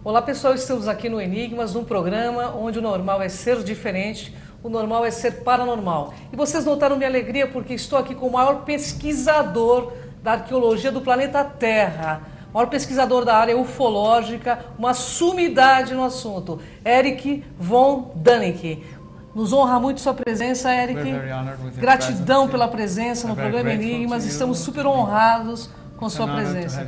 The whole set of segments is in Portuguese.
Olá pessoal, estamos aqui no Enigmas, num programa onde o normal é ser diferente, o normal é ser paranormal. E vocês notaram minha alegria porque estou aqui com o maior pesquisador da arqueologia do planeta Terra, o maior pesquisador da área ufológica, uma sumidade no assunto, Eric von Däniken. Nos honra muito sua presença, Eric. Gratidão pela presença no programa Enigmas, estamos super honrados com sua presença.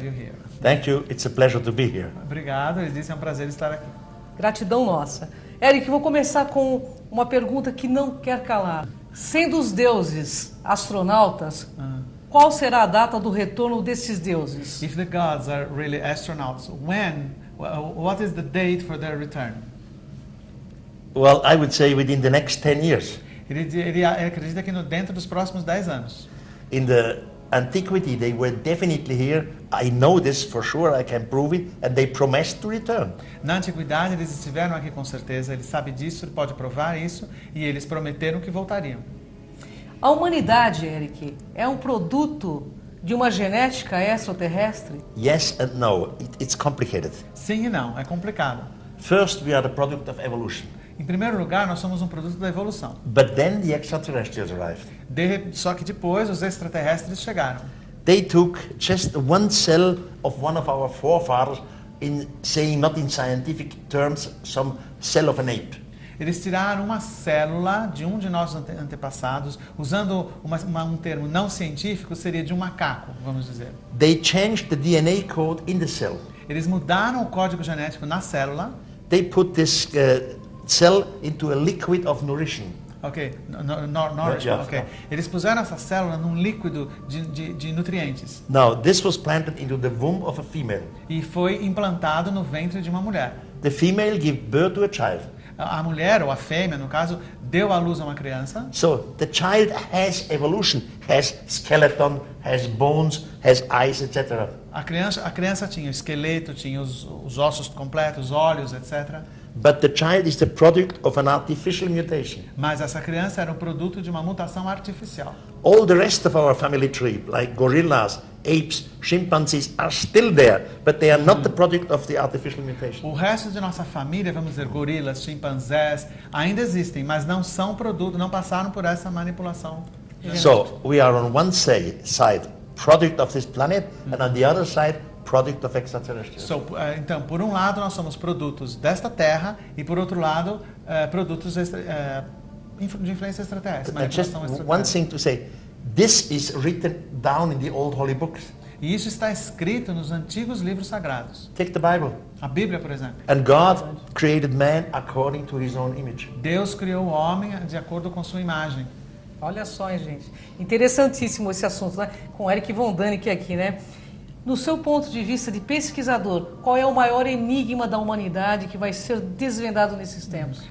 Thank you. It's a pleasure to be here. Obrigado, ele disse, é um prazer estar aqui. Gratidão nossa. Eric, vou começar com uma pergunta que não quer calar. Sendo os deuses astronautas, qual será a data do retorno desses deuses? If the gods are really astronauts, what is the date for their return? Well, I would say within the next 10 years. Ele acredita que dentro dos próximos 10 anos. In the antiquity, they were definitely here. I know this for sure, I can prove it, and they promised to return. Na antiguidade, eles estiveram aqui com certeza, ele sabe disso, ele pode provar isso, e eles prometeram que voltariam. A humanidade, Eric, é um produto de uma genética extraterrestre? Yes and no. It's complicated. Sim e não, é complicado. First, we are the product of evolution. Em primeiro lugar, nós somos um produto da evolução. But then the extraterrestrials arrived. Só que depois os extraterrestres chegaram. They took just one cell of one of our forefathers, in saying not in scientific terms, some cell of an ape. Eles tiraram uma célula de um de nossos antepassados, usando um termo não científico, seria de um macaco, vamos dizer. They changed the DNA code in the cell. Eles mudaram o código genético na célula. They put this cell into a liquid of nourishment. Ok, nourishment, ok. Eles puseram essa célula num líquido de nutrientes. Now, this was planted into the womb of a female. E foi implantado no ventre de uma mulher. The female gave birth to a child. A mulher, ou a fêmea, no caso, deu à luz a uma criança. So, the child has evolution, has skeleton, has bones, has eyes, etc. A criança tinha o esqueleto, tinha os ossos completos, olhos, etc. But the child is the product of an artificial mutation. Mas essa criança era um produto de uma mutação artificial. All the rest of our family tree, like gorillas, apes, chimpanzees, are still there, but they are not the product of the artificial mutation. O resto de nossa família, vamos dizer, gorilas, chimpanzés, ainda existem, mas não são produto, não passaram por essa manipulação. So, we are on one side, product of this planet, and on the other side, product of extraterrestrials. Então, por um lado, nós somos produtos desta Terra e, por outro lado, produtos de influência extraterrestre. Just one thing to say, this is written down in the old holy books. E isso está escrito nos antigos livros sagrados. Take the Bible. A Bíblia, por exemplo. And God created man according to his own image. Deus criou o homem de acordo com sua imagem. Olha só, hein, gente. Interessantíssimo esse assunto, né? Com Eric von Däniken aqui, né? No seu ponto de vista de pesquisador, qual é o maior enigma da humanidade que vai ser desvendado nesses tempos?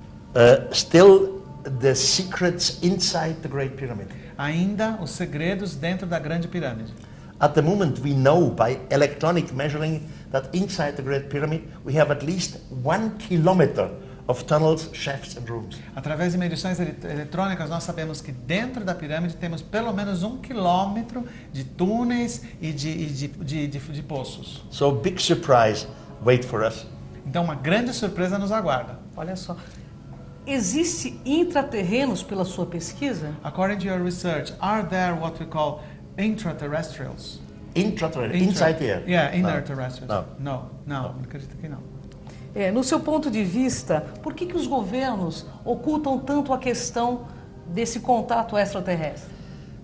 Still the secrets inside the Great Pyramid. Ainda os segredos dentro da Grande Pirâmide. At the moment we know by electronic measuring that inside the Great Pyramid we have at least 1 kilometer of tunnels, shafts and rooms. Através de medições eletrônicas, nós sabemos que dentro da pirâmide temos pelo menos 1 quilômetro de túneis e de poços. So big surprise wait for us. Então uma grande surpresa nos aguarda. Olha só. Existe intraterrenos pela sua pesquisa? According to your research, are there what we call intraterrestrials? Inside here? Yeah, inner terrestrials. No. Não, acredito que não. No seu ponto de vista, por que os governos ocultam tanto a questão desse contato extraterrestre?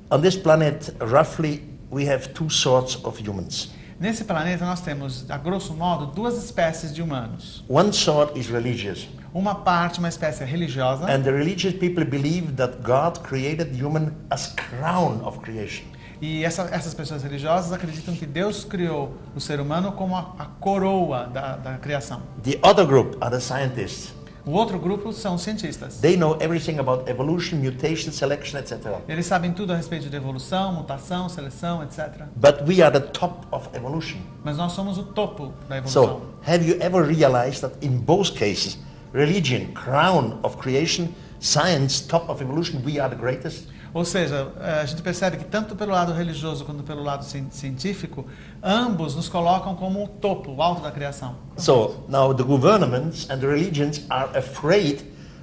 On this planet, roughly, we have two sorts of humans. Nesse planeta nós temos, a grosso modo, duas espécies de humanos. One sort is religious. Uma espécie religiosa. And the religious people believe that God created human as crown of creation. E essas pessoas religiosas acreditam que Deus criou o ser humano como a coroa da criação. The other group are the scientists. O outro grupo são os cientistas. They know everything about evolution, mutation, selection, etc. Eles sabem tudo a respeito de evolução, mutação, seleção, etc. But we are the top of evolution. Mas nós somos o topo da evolução. So, have you ever realized that in both cases, religion, crown of creation, science, top of evolution, we are the greatest? Ou seja, a gente percebe que tanto pelo lado religioso quanto pelo lado científico, ambos nos colocam como o topo, o alto da criação. So now the governments and the religions are afraid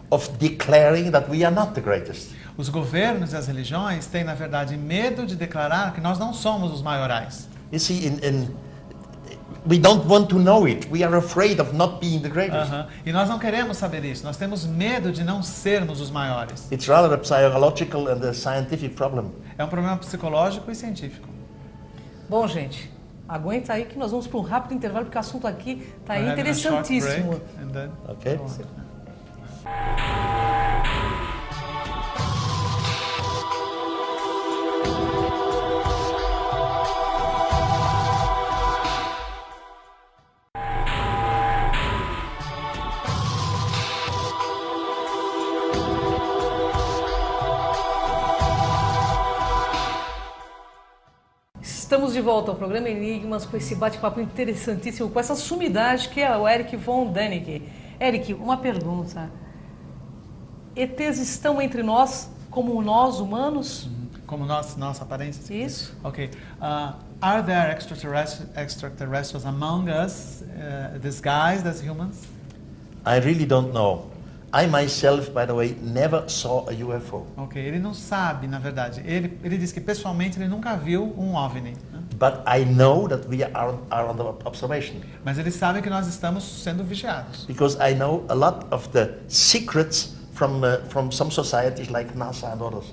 of declaring that we are not the greatest. Os governos e as religiões têm, na verdade, medo de declarar que nós não somos os maiorais. You see, we don't want to know it. We are afraid of not being the greatest. E nós não queremos saber isso. Nós temos medo de não sermos os maiores. It's rather a psychological and a scientific problem. É um problema psicológico e científico. Bom, gente, aguenta aí que nós vamos para um rápido intervalo, porque o assunto aqui está We're having a short interessantíssimo. break, and then Okay? go on. Estamos de volta ao programa Enigmas com esse bate-papo interessantíssimo, com essa sumidade que é o Eric von Däniken. Eric, uma pergunta. ETs estão entre nós como nós, humanos? Como nossa aparência. Isso. Okay. Are there extraterrestrials among us, disguised as humans? I really don't know. I myself, by the way, never saw a UFO. Ok, ele não sabe, na verdade. Ele diz que pessoalmente ele nunca viu um OVNI. Né? But I know that we are under observation. Mas ele sabe que nós estamos sendo vigiados. Because I know a lot of the secrets from some societies like NASA and others.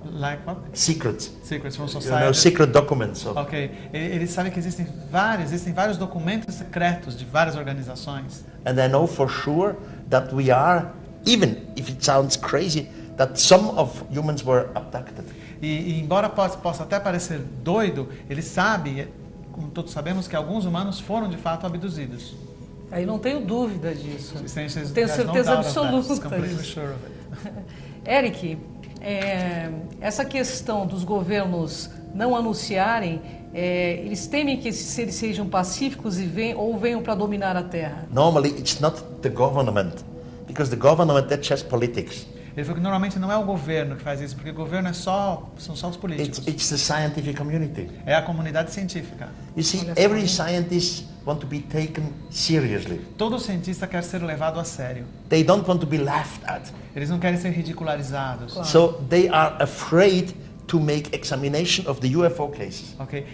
Like what? Secrets. Secrets from You know, society. secret documents. Ok, ele sabe que existem vários documentos secretos de várias organizações. And I know for sure that we are, even if it sounds crazy, that some of humans were abducted. E embora possa até parecer doido, ele sabe, como todos sabemos, que alguns humanos foram de fato abduzidos. Aí não tenho dúvida disso. Tenho Tenho certeza absoluta Completely disso. sure of it. Eric, essa questão dos governos não anunciarem, eles temem que esses seres sejam pacíficos e venham para dominar a Terra. Normally, it's not the government, because the government, that's just politics. Ele falou que normalmente não é o governo que faz isso, porque o governo são só os políticos. It's the scientific community. É a comunidade científica. You see, every scientist want to be taken seriously. Todo cientista quer ser levado a sério. They don't want to be laughed at. Eles não querem ser ridicularizados. Claro. So they are afraid to make examination of the UFO cases. Ok?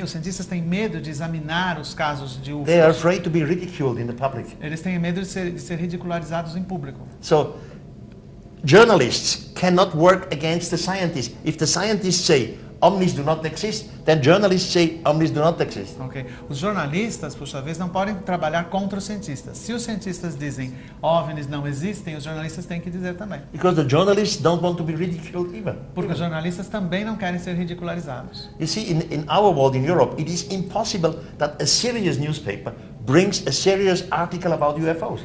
Os cientistas têm medo de examinar os casos de They are UFOs. afraid to be ridiculed in the public. Eles têm medo de ser ridicularizados em público. So journalists cannot work against the scientists. If the scientists say omnis do not exist, then journalists say omnis do not exist. Ok? Os jornalistas, por sua vez, não podem trabalhar contra os cientistas. Se os cientistas dizem OVNIs não existem, os jornalistas têm que dizer também. Because the journalists don't want to be ridiculed either. Porque os jornalistas também não querem ser ridicularizados. You see, in our world, in Europe, it is impossible that a serious newspaper brings a serious article about UFOs.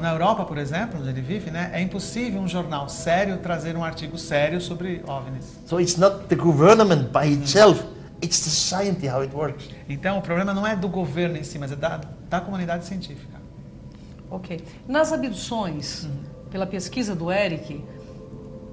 Na Europa, por exemplo, onde ele vive, né, é impossível um jornal sério trazer um artigo sério sobre OVNIs. So it's not the government by itself, it's the society, how it works. Então, o problema não é do governo em si, mas é da comunidade científica. Ok. Nas abduções, pela pesquisa do Eric,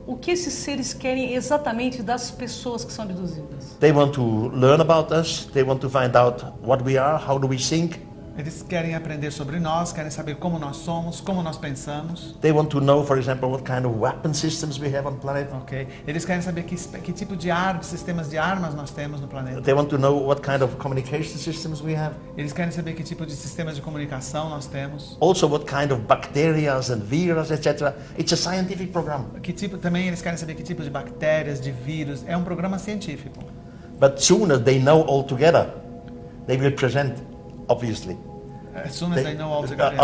o que esses seres querem exatamente das pessoas que são abduzidas? They want to learn about us, they want to find out what we are, how do we think. Eles querem aprender sobre nós, querem saber como nós somos, como nós pensamos. They want to know, for example, what kind of weapon systems we have on the planet. Ok? Eles querem saber que tipo de sistemas de armas nós temos no planeta. They want to know what kind of communication systems we have. Eles querem saber que tipo de sistemas de comunicação nós temos. Also what kind of bacteria and virus, etc. It's a scientific program. Também eles querem saber que tipo de bactérias, de vírus. É um programa científico. But soon as they know all together, they will present, obviously. As soon as they know all together.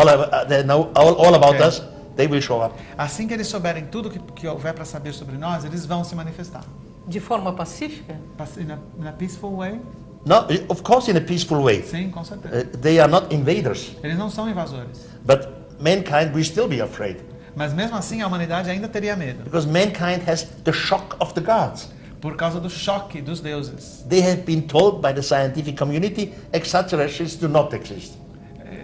They know all about Okay. us, they will show up. Assim que eles souberem tudo que houver para saber sobre nós, eles vão se manifestar. De forma pacífica? In a peaceful way? No, of course in a peaceful way. Sim, com certeza. They are not invaders. Eles não são invasores. But mankind will still be afraid. Mas mesmo assim a humanidade ainda teria medo. Because mankind has the shock of the gods. Por causa do choque dos deuses. They have been told by the scientific community extraterrestrials do not exist.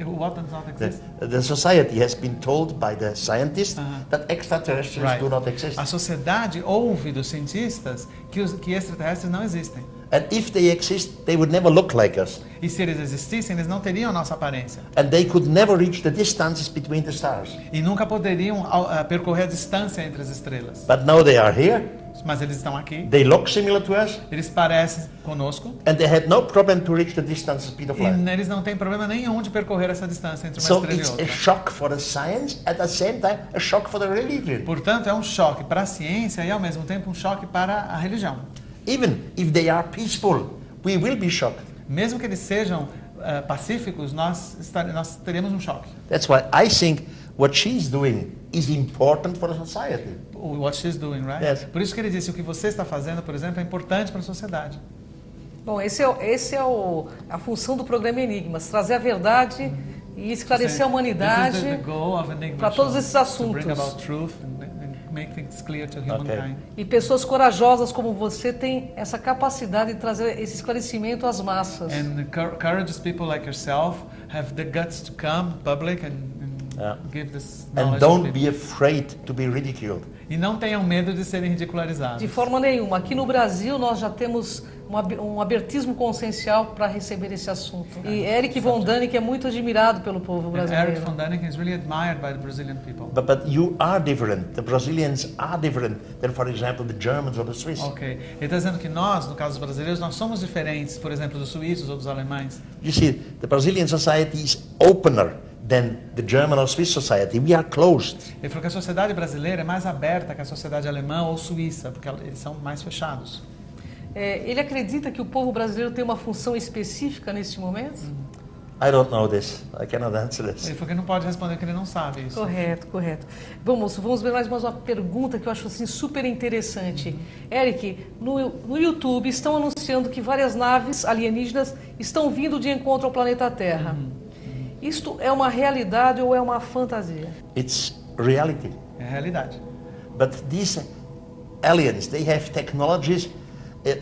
What does not exist? The society has been told by the scientists that extraterrestrials Right. do not exist. A sociedade ouve dos cientistas que extraterrestres não existem. And if they exist, they would never look like us. E se eles existissem, eles não teriam a nossa aparência. And they could never reach the distances between the stars. E nunca poderiam percorrer a distância entre as estrelas. But now they are here, Mas eles estão aqui, they look similar to us, eles parecem conosco, and they had no problem to reach the distance speed of e light. eles não têm problema nenhum de percorrer essa distância entre uma So estrela e it's a outra. shock for the science, at the same time a shock for the religion. Portanto, é um choque para a ciência e, ao mesmo tempo, um choque para a religião. Even if they are peaceful, we will be shocked. Mesmo que eles sejam pacíficos, nós teremos um choque. That's why I think what she's doing is important for the society. What she's doing, right? Yes. Por isso que ele disse, o que você está fazendo, por exemplo, é importante para a sociedade. Bom, esse é a função do programa Enigmas, trazer a verdade e esclarecer a humanidade para todos esses assuntos. To bring about truth and make things clear to humankind. E pessoas corajosas como você têm essa capacidade de trazer esse esclarecimento às massas. And courageous people like yourself have the guts to come public and give this knowledge And to don't people. be afraid to be ridiculed. E não tenham medo de serem ridicularizados. De forma nenhuma. Aqui no Brasil nós já temos um abertismo consciencial para receber esse assunto. E Eric von Däniken é muito admirado pelo povo And Eric brasileiro. von Däniken is really admired by the Brazilian people. But you are different. The Brazilians are different than, for example, the Germans or the Swiss. Ok. Ele está dizendo que nós, no caso dos brasileiros, nós somos diferentes, por exemplo, dos suíços ou dos alemães. You see, the Brazilian society is opener than the German or Swiss society. We are closed. Ele falou que a sociedade brasileira é mais aberta que a sociedade alemã ou suíça, porque eles são mais fechados. Ele acredita que o povo brasileiro tem uma função específica nesse momento? I don't know this. I cannot answer this. Ele falou que não pode responder que ele não sabe isso. Correto, correto. Vamos ver mais uma pergunta que eu acho assim, super interessante. Eric, no YouTube estão anunciando que várias naves alienígenas estão vindo de encontro ao planeta Terra. Isto é uma realidade ou é uma fantasia? It's reality. É a realidade. But these aliens, they have technologies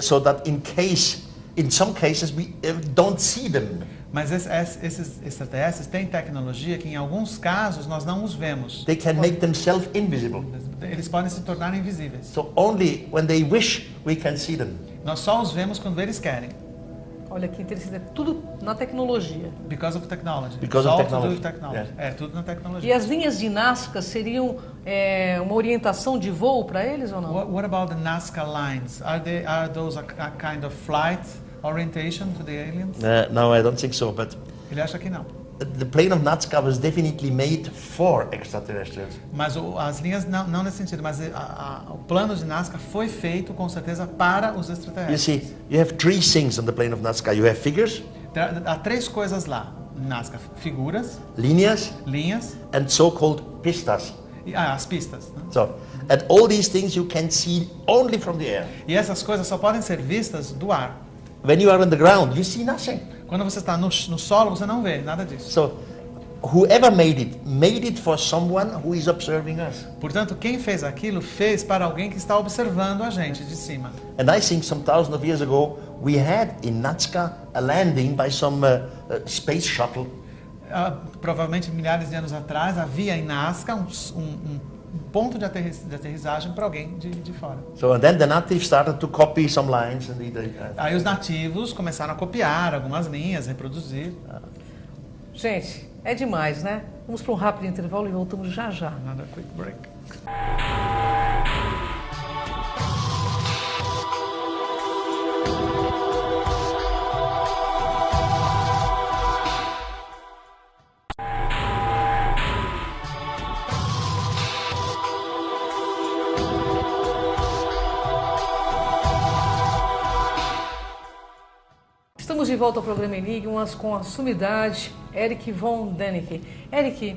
so that in some cases, we don't see them. Mas esses extraterrestres têm tecnologia que, em alguns casos, nós não os vemos. They can make themselves invisible. Eles podem se tornar invisíveis. So only when they wish, we can see them. Nós só os vemos quando eles querem. Olha que interessante, é tudo na tecnologia. Because of technology. Because It's of all to do with technology. technology. É tudo na E tecnologia. as linhas de Nazca seriam uma orientação de voo para eles ou não? What about the Nazca lines? Are those a kind of flight orientation to the aliens? No, I don't think so. But Ele acha que não. the plane of Nazca was definitely made for extraterrestrials. Mas as linhas não nesse sentido, mas o plano de Nazca foi feito com certeza para os You extraterrestres. see, you have three things on the plane of Nazca. You have figures, Há três coisas lá. Nazca: figuras, lineas, linhas and so-called pistas. e as pistas. Né? So, and all these things you can see only from the air. E essas coisas só podem ser vistas do ar. When you are on the ground, you see nothing. Quando você está no solo, você não vê nada disso. So, whoever made it for someone who is observing us. Portanto, quem fez aquilo fez para alguém que está observando a gente de cima. And I think some thousands of years ago, we had in Nazca a landing by some space shuttle. Provavelmente milhares de anos atrás havia em Nazca um ponto de aterrissagem para alguém de fora. So and then the natives started to copy some lines and Aí os nativos começaram a copiar algumas linhas, reproduzir. Gente, é demais, né? Vamos para um rápido intervalo e voltamos já já. Another quick break. Estamos de volta ao programa Enigmas com a sumidade Eric von Däniken. Eric,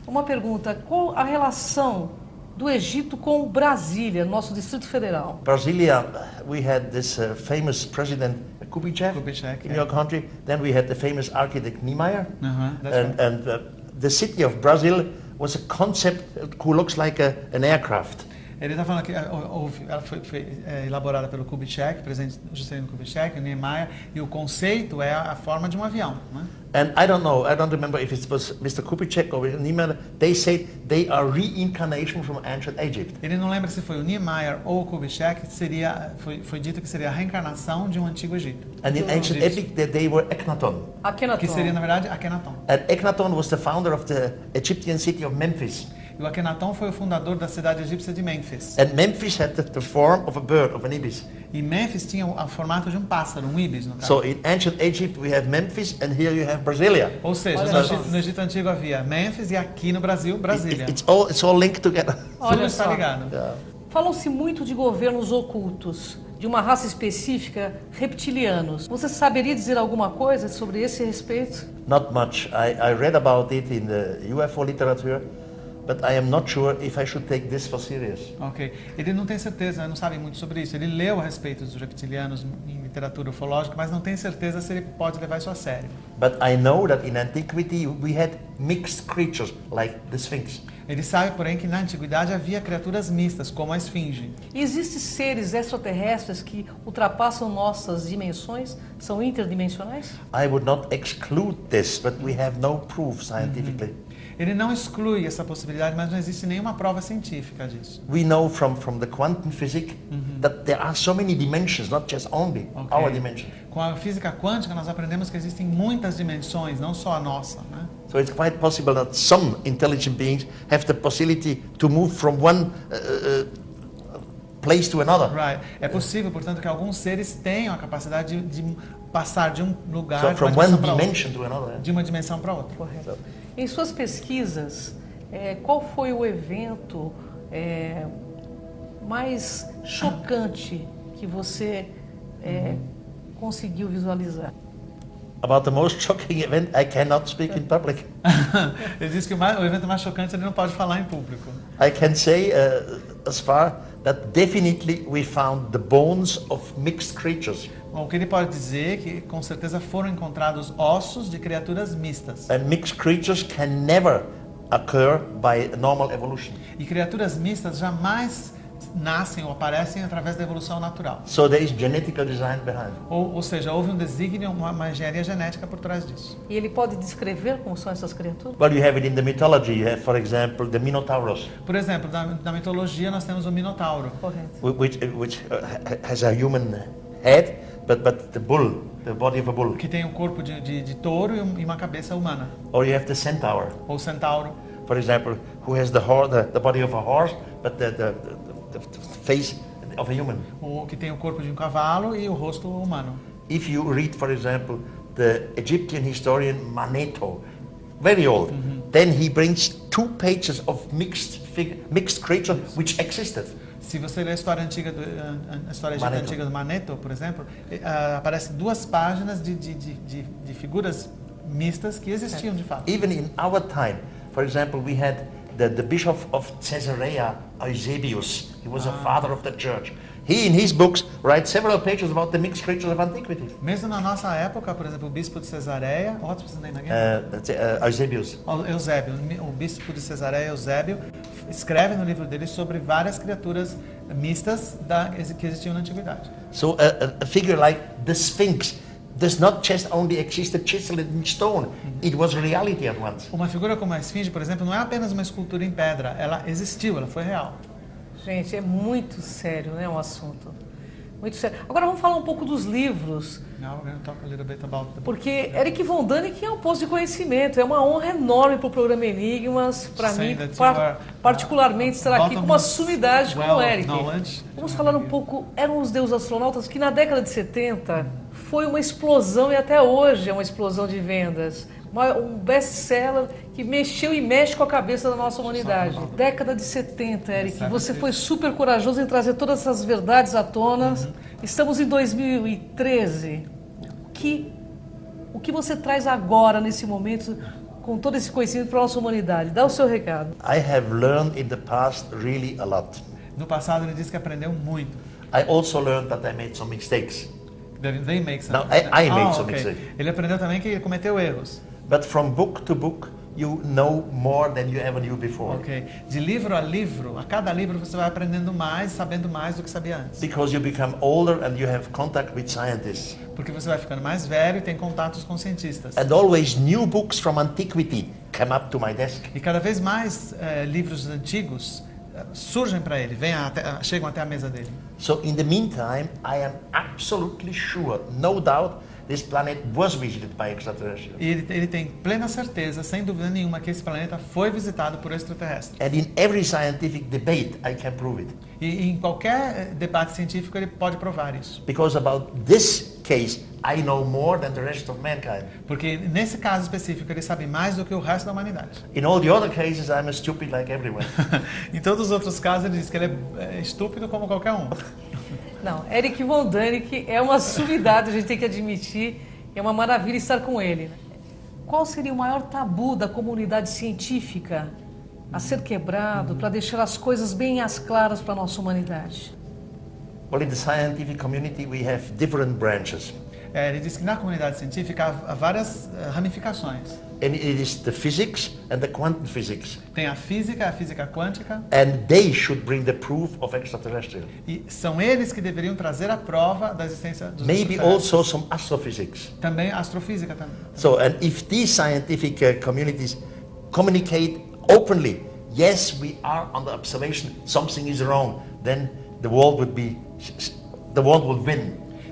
uma pergunta: qual a relação do Egito com Brasília, nosso Distrito Federal? Brasilia, we had this famous president Kubitschek Kubitschek, in yeah. your country. Then we had the famous architect Niemeyer. That's right. And the city of Brazil was a concept who looks like an aircraft. Ele está falando que ela foi elaborada pelo Kubitschek, presidente Juscelino Kubitschek, o Niemeyer, e o conceito é a forma de um avião, né? And I don't remember if it was Mr. Kubitschek or Niemeyer. They said they are reincarnation from ancient Egypt. Ele não lembra se foi o Niemeyer ou o Kubitschek, foi dito que seria a reencarnação de um antigo Egito. And in ancient Egypt, they were Akhenaton. Que seria, na verdade, Akhenaton. And Akhenaton was the founder of the Egyptian city of Memphis. E o Akhenaton foi o fundador da cidade egípcia de Mênfis. And Memphis had the form of a bird, of an ibis. E Mênfis tinha o formato de um pássaro, um ibis, no caso. So in ancient Egypt we have Memphis, and here you have Brasilia. Ou seja, no Egito Antigo havia Mênfis e aqui no Brasil, Brasília. It's all linked together. Olha Tudo está só. ligado. Yeah. Falam-se muito de governos ocultos, de uma raça específica, reptilianos. Você saberia dizer alguma coisa sobre esse respeito? Not much. I read about it in the UFO literature, but I am not sure if I should take this for serious. Ok. Ele não tem certeza, não sabe muito sobre isso. Ele leu a respeito dos reptilianos em literatura ufológica, mas não tem certeza se ele pode levar isso a sério. But I know that in antiquity we had mixed creatures like the Sphinx. Ele sabe, porém, que na antiguidade havia criaturas mistas, como a esfinge. E existem seres extraterrestres que ultrapassam nossas dimensões? São interdimensionais? I would not exclude this, but we have no proof scientifically. Ele não exclui essa possibilidade, mas não existe nenhuma prova científica disso. We know from the quantum physics that there are so many dimensions, not just only our dimension. Com a física quântica, nós aprendemos que existem muitas dimensões, não só a nossa, né? So it's quite possible that some intelligent beings have the possibility to move from one place to another. Right. É possível, portanto, que alguns seres tenham a capacidade de passar de um lugar So para from uma one dimensão para outra. dimension to another. De uma dimensão para outra. Correto. Em suas pesquisas, qual foi o evento mais chocante que você conseguiu visualizar? About the most shocking event, I cannot speak in public. Ele diz que o evento mais chocante ele não pode falar em público. I can say as far that definitely we found the bones of mixed creatures. Bom, o que ele pode dizer é que com certeza foram encontrados ossos de criaturas mistas. And mixed creatures can never occur by normal evolution. E criaturas mistas jamais nascem ou aparecem através da evolução natural. So there is genetical design behind. Ou seja, houve um desígnio, uma engenharia genética por trás disso. E ele pode descrever como são essas criaturas? Well, you have it in the mythology. You have, for example, the Minotaurus, Por exemplo, na mitologia nós temos o Minotauro, Correto. which has a human head, but the bull, the body of a bull. que tem um corpo de touro e uma cabeça humana. Or you have the centaur, Ou centauro, for example, who has the body of a horse, but the face of a human. ou que tem o corpo de um cavalo e o rosto humano. If you read, for example, the Egyptian historian Manetho, very old, then he brings 2 pages of mixed creatures which existed. Se você ler a história antiga a história egípcia Manetho. antiga do Manetho, por exemplo, aparece 2 páginas de figuras mistas que existiam de fato. Even in our time, for example, we had the bishop of Caesarea, Eusebius. He was a father of the church. He, in his books, writes several pages about the mixed creatures of antiquity. Mesmo na nossa época, por exemplo, o bispo de Cesareia, what's his name again? Eusebius. Eusébio, o bispo de Cesareia, Eusébio, escreve no livro dele sobre várias criaturas mistas que existiam na antiguidade. So a figure like the Sphinx does not just only exist chiseled in stone. It was reality at once. Uma figura como a esfinge, por exemplo, não é apenas uma escultura em pedra, ela existiu, ela foi real. Gente, é muito sério, né, o assunto. Muito sério. Agora vamos falar um pouco dos livros, Now we're going to talk a little bit about the book. porque Eric Von Däniken é um posto de conhecimento. É uma honra enorme para o programa Enigmas, para Saying mim, that you are, particularmente, estar aqui com uma bottomless sumidade well como o of Eric. knowledge. Vamos falar um pouco, eram os Deus Astronautas, que na década de 70 foi uma explosão e até hoje é uma explosão de vendas. Um best-seller que mexeu e mexe com a cabeça da nossa humanidade. Década de 70, Eric, você foi super corajoso em trazer todas essas verdades à tona. Estamos em 2013. O que você traz agora, nesse momento, com todo esse conhecimento para a nossa humanidade? Dá o seu recado. I have learned in the past really a lot. No passado ele disse que aprendeu muito. I also learned that I made some mistakes. They make some. No, I made some ok. mistakes. Ele aprendeu também que ele cometeu erros. But from book to book, you know more than you ever knew before. Ok. De livro a livro, a cada livro você vai aprendendo mais, sabendo mais do que sabia antes. Because you become older and you have contact with scientists. Porque você vai ficando mais velho e tem contatos com cientistas. And always new books from antiquity come up to my desk. E cada vez mais livros antigos surgem para ele, chegam até a mesa dele. So in the meantime, I am absolutely sure, no doubt, this planet was visited by extraterrestrials. E ele tem plena certeza, sem dúvida nenhuma, que esse planeta foi visitado por extraterrestres. And in every scientific debate, I can prove it. E em qualquer debate científico ele pode provar isso. Because about this case, I know more than the rest of mankind. Porque nesse caso específico ele sabe mais do que o resto da humanidade. In all the other cases, I'm a stupid like everyone. Em todos os outros casos ele diz que ele é estúpido como qualquer um. Não, Eric Von Däniken é uma sumidade, a gente tem que admitir. É uma maravilha estar com ele. Qual seria o maior tabu da comunidade científica a ser quebrado para deixar as coisas bem às claras para a nossa humanidade? Well, in the scientific community, we have different branches. Ele diz que na comunidade científica há várias ramificações. And it is the physics and the quantum physics. Tem a física quântica. And they should bring the proof of extraterrestrial. E são eles que deveriam trazer a prova da existência dos Maybe extraterrestres. also some astrophysics. Também a astrofísica também. So, and if these scientific communities communicate openly, yes, we are under observation, something is wrong, then the world would win.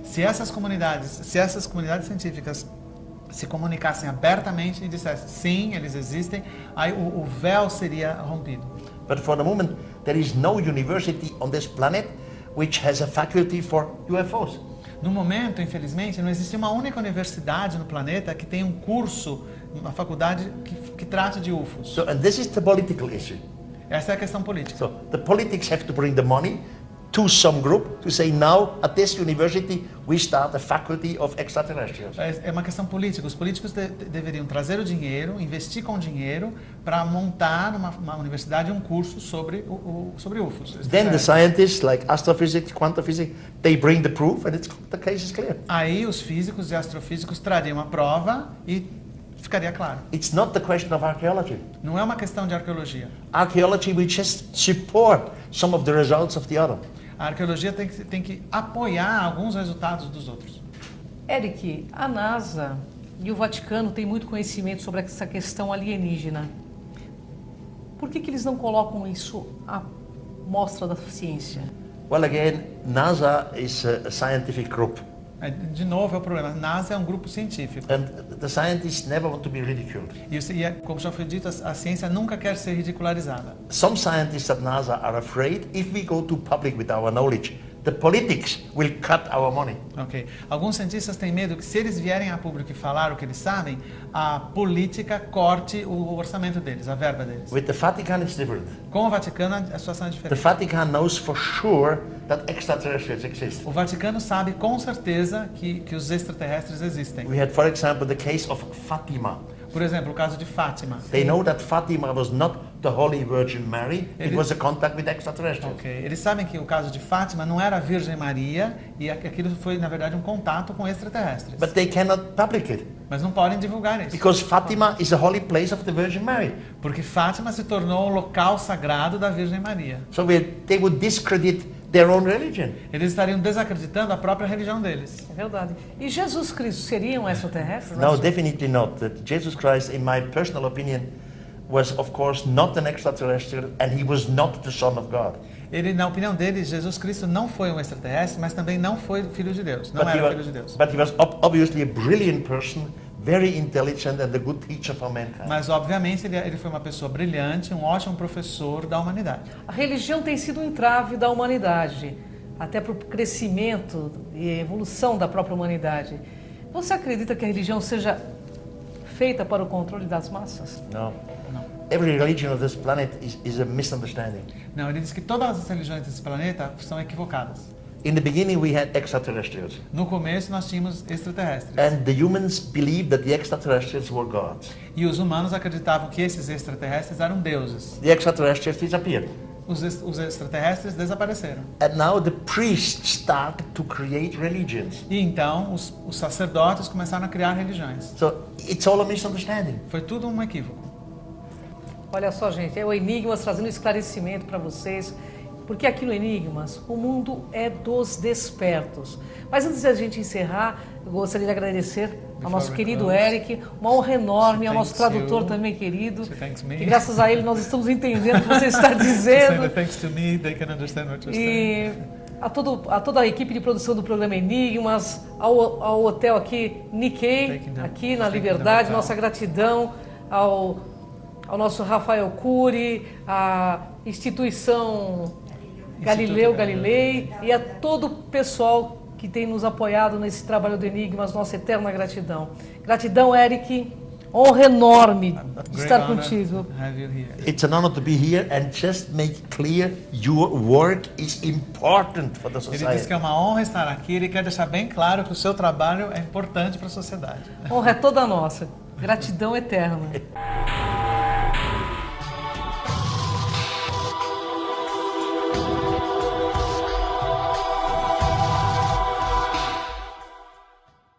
Se essas comunidades científicas se comunicassem abertamente e dissessem sim, eles existem, aí o véu seria rompido. But for the moment, there is no university on this planet which has a faculty for UFOs. No momento, infelizmente, não existe uma única universidade no planeta que tenha um curso, uma faculdade que trate de UFOs. So, and this is the political issue. Essa é a questão política. So the politics have to bring the money to some group to say now at this university we start a faculty of extraterrestrials. É uma questão política. Os políticos deveriam trazer o dinheiro, investir com dinheiro para montar numa universidade um curso sobre UFOs. Then the scientists like astrophysics, quantum physics, they bring the proof and the case is clear. Aí os físicos e astrofísicos trariam a prova e ficaria claro. It's not the question of archaeology. Não é uma questão de arqueologia. Archaeology will just support some of the results of the other. A arqueologia tem que apoiar alguns resultados dos outros. Eric, a NASA e o Vaticano têm muito conhecimento sobre essa questão alienígena. Por que eles não colocam isso à mostra da ciência? Well, again, NASA is a scientific group. De novo é o problema. A NASA é um grupo científico. And the scientists never want to be ridiculed. E como já foi dito, a ciência nunca quer ser ridicularizada. Some scientists at NASA are afraid if we go to public with our knowledge, the politics will cut our money. Ok. Alguns cientistas têm medo que se eles vierem a público e falar o que eles sabem, a política corte o orçamento deles, a verba deles. With the Vatican, it's different. Com o Vaticano, a situação é The diferente. Vatican knows for sure that extraterrestrials exist. O Vaticano sabe com certeza que os extraterrestres existem. We had, for example, the case of Fatima. Por exemplo, o caso de Fátima. They know that Fatima was not the Holy Virgin Mary, it was a contact with extraterrestrials. Ok. Eles sabem que o caso de Fátima não era a Virgem Maria e aquilo foi, na verdade, um contato com extraterrestres. But they cannot public it, Mas não podem divulgar isso. because Fatima is a holy place of the Virgin Mary. Porque Fátima se tornou o local sagrado da Virgem Maria. So they would discredit their own religion. Eles estariam desacreditando a própria religião deles. É verdade. E Jesus Cristo seria um extraterrestre? No, definitely not. That Jesus Christ, in my personal opinion, was of course not an extraterrestrial and he was not the Son of God. Ele, na opinião dele, Jesus Cristo não foi um extraterrestre, mas também não foi filho de Deus. Não era filho de Deus. But he was obviously a brilliant person, very intelligent and a good teacher for mankind. Mas, obviamente, ele foi uma pessoa brilhante, um ótimo professor da humanidade. A religião tem sido um entrave da humanidade, até para o crescimento e evolução da própria humanidade. Você acredita que a religião seja feita para o controle das massas? No. Não. Every religion of this planet is a misunderstanding. Não, ele diz que todas as religiões desse planeta são equivocadas. In the beginning we had extraterrestrials. No começo nós tínhamos extraterrestres. And the humans believed that the extraterrestrials were gods. E os humanos acreditavam que esses extraterrestres eram deuses. The extraterrestrials disappeared. Os extraterrestres desapareceram. And now the priests started to create religions. E então os sacerdotes começaram a criar religiões. So it's all a misunderstanding. Foi tudo um equívoco. Olha só, gente, é o Enigmas trazendo esclarecimento para vocês, porque aqui no Enigmas o mundo é dos despertos. Mas antes da gente encerrar, eu gostaria de agradecer ao nosso querido Eric, uma honra enorme, ao nosso tradutor também querido, que graças a ele nós estamos entendendo o que você está dizendo. E a toda a equipe de produção do programa Enigmas, ao hotel aqui Nikkei, aqui na Liberdade, nossa gratidão ao nosso Rafael Cury, à instituição Galileu Galilei e a todo o pessoal que tem nos apoiado nesse trabalho do Enigmas, nossa eterna gratidão. Gratidão, Eric. Honra enorme estar contigo. It's an honor to be here and just make clear your work is important for the Ele society. diz que é uma honra estar aqui. Ele quer deixar bem claro que o seu trabalho é importante para a sociedade. Honra é toda nossa. Gratidão eterna.